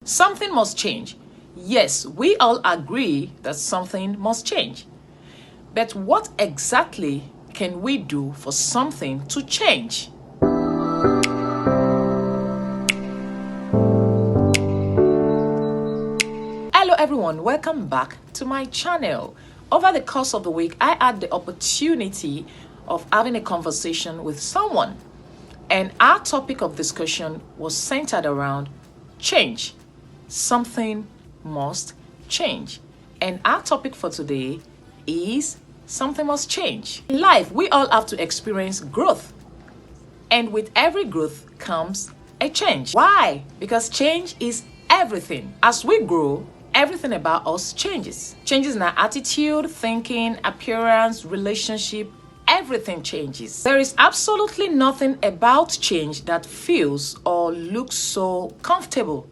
Something must change. Yes, we all agree that something must change. But what exactly can we do for something to change? Hello everyone, welcome back to my channel. Over the course of the week, I had the opportunity of having a conversation with someone, and our topic of discussion was centered around change. Something must change. And our topic for today is something must change. In life, we all have to experience growth. And with every growth comes a change. Why? Because change is everything. As we grow, everything about us changes. Changes in our attitude, thinking, appearance, relationship, everything changes. There is absolutely nothing about change that feels or looks so comfortable.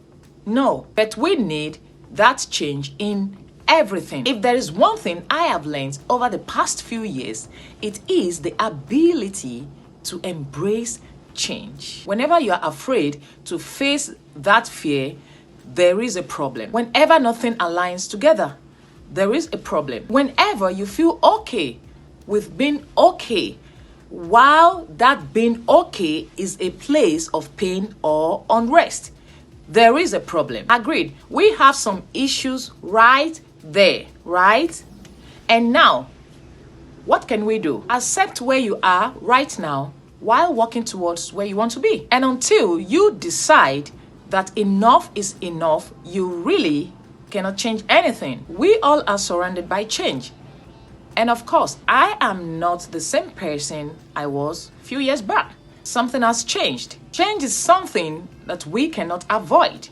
No, but we need that change in everything. If there is one thing I have learned over the past few years, it is the ability to embrace change. Whenever you are afraid to face that fear, there is a problem. Whenever nothing aligns together, there is a problem. Whenever you feel okay with being okay, while that being okay is a place of pain or unrest, there is a problem. Agreed. We have some issues right there, right? And now, what can we do? Accept where you are right now while walking towards where you want to be. And until you decide that enough is enough, you really cannot change anything. We all are surrounded by change. And of course, I am not the same person I was a few years back. Something has changed. Change is something that we cannot avoid.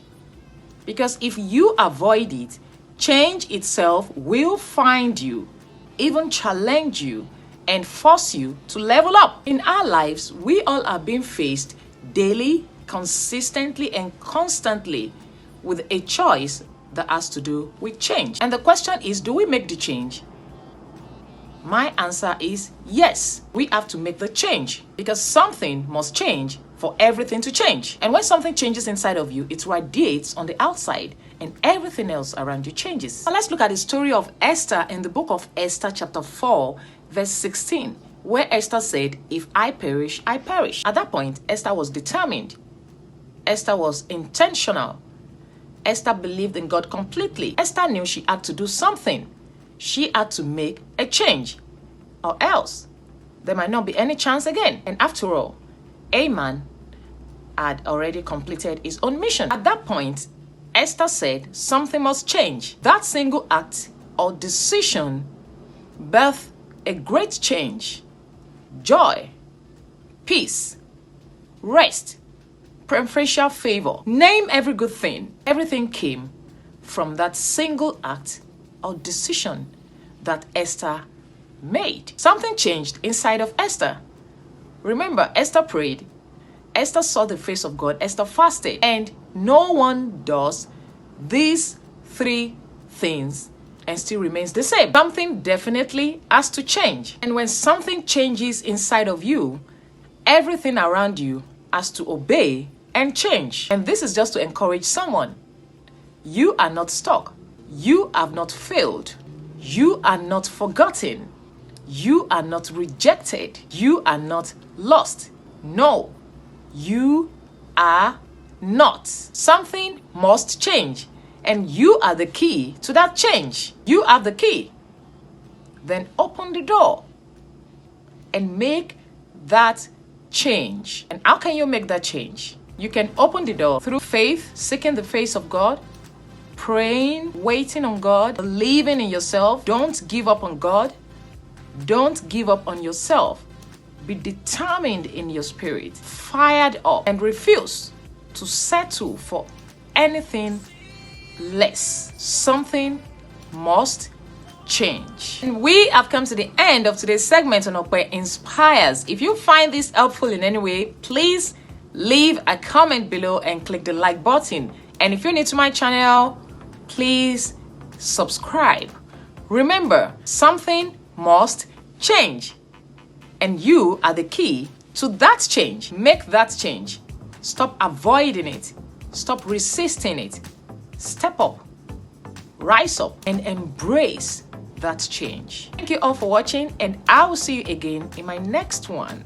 Because if you avoid it, change itself will find you, even challenge you, and force you to level up. In our lives, we all are being faced daily, consistently, and constantly with a choice that has to do with change. And the question is, do we make the change? My answer is yes, we have to make the change because something must change for everything to change. And when something changes inside of you, it radiates on the outside and everything else around you changes. Now let's look at the story of Esther in the book of Esther chapter 4 verse 16, where Esther said, "If I perish, I perish." At that point, Esther was determined. Esther was intentional. Esther believed in God completely. Esther knew she had to do something. She had to make a change, or else there might not be any chance again. And after all, Haman had already completed his own mission. At that point, Esther said something must change. That single act or decision birthed a great change. Joy, peace, rest, preferential favor. Name every good thing. Everything came from that single act or decision that Esther made. Something changed inside of Esther. Remember, Esther prayed, Esther saw the face of God, Esther fasted, and no one does these three things and still remains the same. Something definitely has to change. And when something changes inside of you, everything around you has to obey and change. And this is just to encourage someone. You are not stuck. You have not failed. You are not forgotten. You are not rejected. You are not lost. No, you are not. Something must change, and you are the key to that change. You are the key. Then open the door and make that change. And how can you make that change? You can open the door through faith, seeking the face of God, praying, waiting on God, believing in yourself. Don't give up on God. Don't give up on yourself. Be determined in your spirit, fired up, and refuse to settle for anything less. Something must change. And we have come to the end of today's segment on OPE Inspires. If you find this helpful in any way, please leave a comment below and click the like button. And if you're new to my channel, please subscribe. Remember, something must change, and you are the key to that change. Make that change. Stop avoiding it. Stop resisting it. step up, rise up, and embrace that change. Thank you all for watching, and I will see you again in my next one.